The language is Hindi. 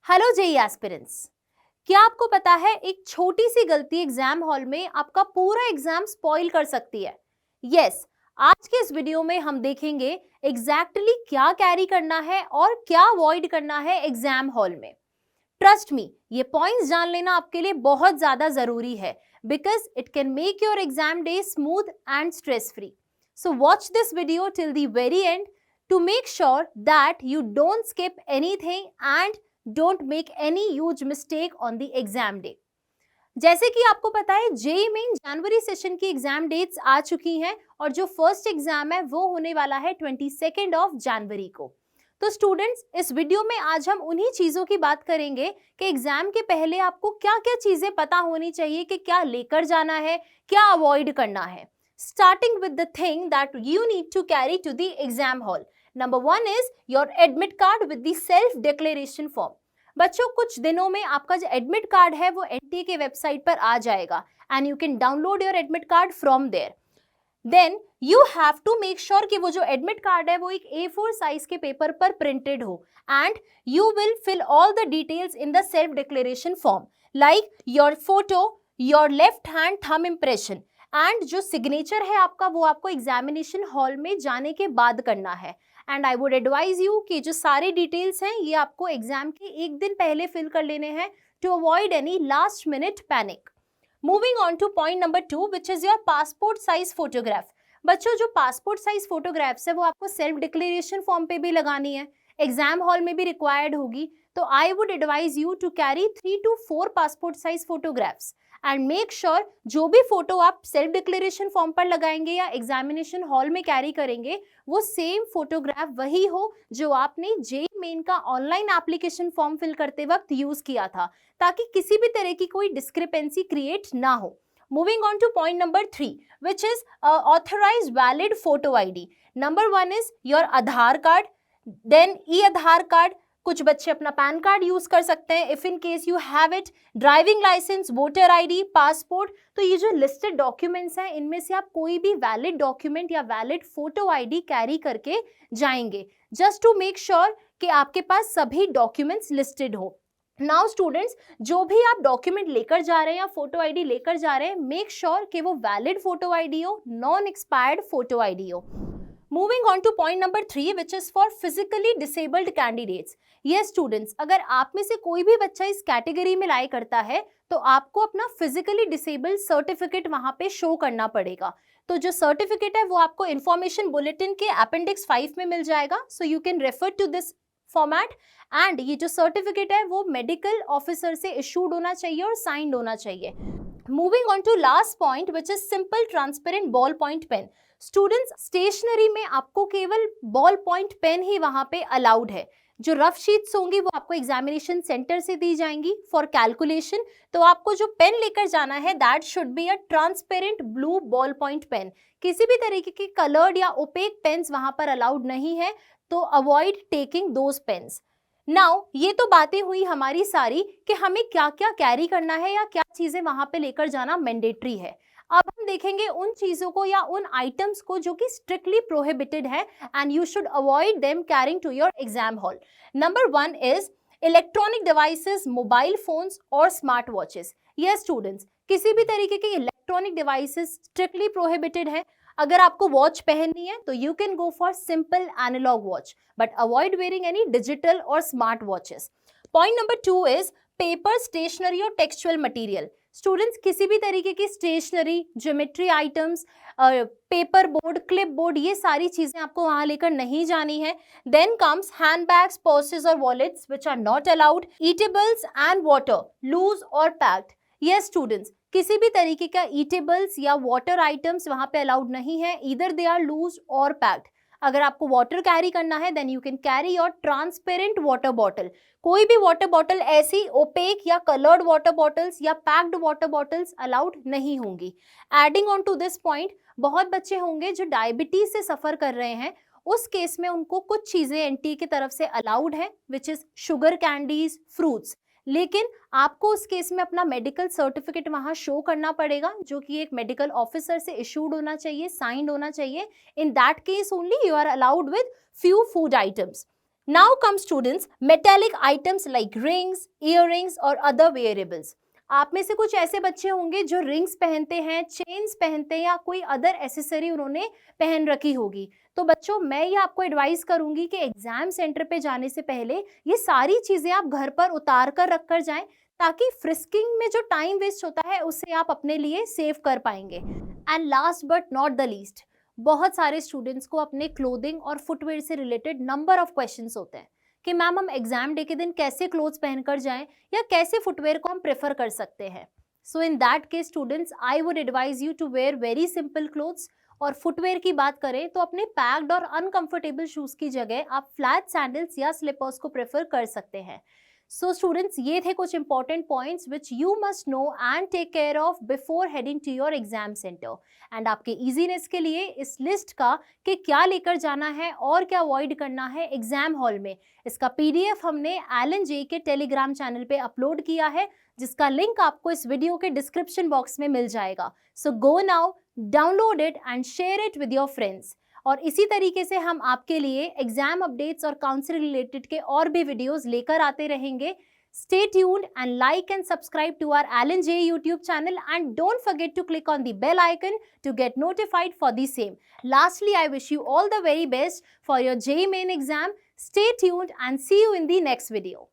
Hello JEE aspirants. क्या आपको पता है एक छोटी सी गलती एग्जाम हॉल में आपका पूरा एग्जाम स्पॉइल कर सकती है? यस, आज के इस वीडियो में हम देखेंगे एग्जैक्टली क्या कैरी करना है और क्या अवॉइड करना है एग्जाम हॉल में। ट्रस्ट मी, ये पॉइंट्स जान लेना आपके लिए बहुत ज्यादा जरूरी है because it can make your exam day smooth and stress free. So watch this video till the very and to make sure that you don't skip anything and don't make any huge mistake on the exam day। जैसे कि आपको पता है जेई मेन जनवरी सेशन की एग्जाम डेट्स आ चुकी हैं और जो फर्स्ट एग्जाम है वो होने वाला है 22 ऑफ जनवरी को। तो स्टूडेंट्स, इस वीडियो में आज हम उन्हीं चीजों की बात करेंगे कि एग्जाम के पहले आपको क्या क्या चीजें पता होनी चाहिए कि क्या लेकर जाना है, क्या अवॉइड करना है। Starting with the thing that you need to carry to the exam hall. Number one is your admit card with the self declaration form. बच्चों, कुछ दिनों में आपका जो एडमिट कार्ड है वो एनटीए के वेबसाइट पर आ जाएगा and you can download your admit card from there. Then you have to make sure कि वो जो एडमिट कार्ड है वो एक A4 साइज के पेपर पर प्रिंटेड हो and you will fill all the details in the self declaration form like your photo, your left hand thumb impression and जो सिग्नेचर है आपका वो आपको एग्जामिनेशन हॉल में जाने के बाद करना है। And I would advise you कि जो सारे डिटेल्स हैं ये आपको एग्जाम के एक दिन पहले फिल कर लेने हैं to avoid any last minute panic. Moving on to point number 2 which is your passport size photograph. बच्चों, जो पासपोर्ट साइज फोटोग्राफ्स है वो आपको सेल्फ डिक्लेरेशन फॉर्म पे भी लगानी है, एग्जाम हॉल में भी रिक्वायर्ड होगी। तो I would advise you to carry 3 to 4 passport size photographs and make sure जो भी फोटो आप सेल्फ डिक्लेरेशन फॉर्म पर लगाएंगे या एग्जामिनेशन हॉल में कैरी करेंगे वो सेम फोटोग्राफ वही हो जो आपने जेई मेन का ऑनलाइन एप्लीकेशन फॉर्म फिल करते वक्त यूज किया था, ताकि किसी भी तरह की कोई डिस्क्रिपेंसी क्रिएट ना हो। Moving on to point number 3 which is authorised valid photo ID. Number 1 is your Aadhaar card, then e Aadhaar card, कुछ बच्चे अपना पैन कार्ड यूज कर सकते हैं if in case you have it, driving licence, voter ID, passport. तो ये जो लिस्टेड डॉक्यूमेंट्स हैं इनमें से आप कोई भी वैलिड डॉक्यूमेंट या वैलिड फोटो आईडी कैरी करके जाएंगे जस्ट टू मेक श्योर कि आपके पास सभी डॉक्यूमेंट्स लिस्टेड हो। नाउ स्टूडेंट्स, जो भी आप डॉक्यूमेंट लेकर जा रहे हैं या फोटो आईडी लेकर जा रहे हैं, मेक श्योर कि वो वैलिड फोटो आईडी हो, नॉन एक्सपायर्ड फोटो आईडी हो। Moving on to point number 3 which is for physically disabled candidates. Yes students, अगर आप में से कोई भी बच्चा इस कैटेगरी में लाई करता है तो आपको अपना फिजिकली डिसेबल्ड सर्टिफिकेट वहां पे शो करना पड़ेगा। तो जो सर्टिफिकेट है वो आपको इंफॉर्मेशन बुलेटिन के अपेंडिक्स 5 में मिल जाएगा, so you can refer to this format. And ये जो सर्टिफिकेट है वो मेडिकल ऑफिसर से इशूड होना चाहिए और साइंड होना चाहिए। Moving on to last point which is simple transparent ball point pen. Students, stationery में आपको केवल बॉल पॉइंट पेन ही वहां पे अलाउड है। जो रफ शीट्स होंगी वो आपको एग्जामिनेशन सेंटर से दी जाएंगी फॉर कैलकुलेशन। तो आपको जो पेन लेकर जाना है that should be a transparent blue ball point pen. किसी भी तरीके के कलर्ड या ओपेक पेन्स वहां पर अलाउड नहीं है, तो avoid taking those pens. Now ये तो बातें हुई हमारी सारी कि हमें क्या क्या कैरी करना है या क्या चीजें वहां पे लेकर जाना मैंडेटरी है। अब हम देखेंगे उन चीजों को या उन आइटम्स को जो कि स्ट्रिक्टली प्रोहिबिटेड है and you should avoid them carrying to your exam hall. Number 1 is electronic devices, mobile phones और स्मार्ट वॉचेस। यस स्टूडेंट्स, किसी भी तरीके के इलेक्ट्रॉनिक डिवाइसेस स्ट्रिक्टली प्रोहिबिटेड है। अगर आपको वॉच पहननी है तो you can go for simple analogue watch but avoid wearing any digital और smart watches. Point number 2 is paper, stationery और टेक्सचुअल मटेरियल। स्टूडेंट्स, किसी भी तरीके की stationery, geometry items, paper board, clip board, ये सारी चीजें आपको वहां लेकर नहीं जानी है। Then comes hand bags, purses और wallets which are not allowed. Eatables and water, loose और पैक्ड। यस स्टूडेंट्स, किसी भी तरीके का ईटेबल्स या वाटर आइटम्स वहां पे अलाउड नहीं है, ईदर दे आर लूज और पैक्ड। अगर आपको वाटर कैरी करना है then you can carry your transparent water bottle. कोई भी वाटर बॉटल ऐसी ओपेक या कलर्ड वाटर बॉटल्स या पैक्ड वाटर बॉटल्स अलाउड नहीं होंगी। Adding on to this point, बहुत बच्चे होंगे जो डायबिटीज से सफर कर रहे हैं, उस केस में उनको कुछ चीजें एनटीए की तरफ से अलाउड है which is sugar candies, fruits, लेकिन आपको उस केस में अपना मेडिकल सर्टिफिकेट वहां शो करना पड़ेगा जो कि एक मेडिकल ऑफिसर से इशूड होना चाहिए, साइंड होना चाहिए। In that case only you are allowed with few food items. Now come students, metallic items like rings, earrings और other wearables. आप में से कुछ ऐसे बच्चे होंगे जो रिंग्स पहनते हैं, चेन्स पहनते हैं या कोई अदर एसेसरी उन्होंने पहन रखी होगी. तो बच्चों मैं ये आपको एडवाइस करूंगी कि एग्जाम सेंटर पे जाने से पहले ये सारी चीजें आप घर पर उतार कर रख कर जाएं, ताकि फ्रिस्किंग में जो टाइम वेस्ट होता है उसे आप अपने लिए सेव कर पाएंगे. And last but not the least, बहुत सारे स्टूडेंट्स को अपने क्लोथिंग और फुटवेयर से रिलेटेड नंबर ऑफ क्वेश्चंस होते हैं कि मैम हम एग्जाम डे के दिन कैसे क्लोथ्स पहनकर जाएं या कैसे फुटवेयर को हम प्रेफर कर सकते हैं. So in that case students I would advise you to wear very simple clothes. और फुटवेयर की बात करें तो अपने पैक्ड और अनकंफर्टेबल शूज की जगह आप फ्लैट सैंडल्स या स्लीपर्स को प्रेफर कर सकते हैं. सो स्टूडेंट्स ये थे कुछ important points which you must know and take care of before heading to your exam centre. And आपके इजीनेस के लिए इस लिस्ट का कि क्या लेकर जाना है और क्या अवॉइड करना है एग्जाम हॉल में, इसका पीडीएफ हमने एलन जे के टेलीग्राम चैनल पे अपलोड किया है, जिसका लिंक आपको इस वीडियो के डिस्क्रिप्शन बॉक्स में मिल जाएगा. So go now, download it and share it with your friends. और इसी तरीके से हम आपके लिए एग्जाम अपडेट्स और काउंसलिंग रिलेटेड के और भी वीडियोस लेकर आते रहेंगे. Stay tuned and like and subscribe to our Alan J YouTube channel, and don't forget to click on the bell icon to get notified for the same. Lastly, I wish you all the very best for your JEE Main exam. Stay tuned and see you in the next video.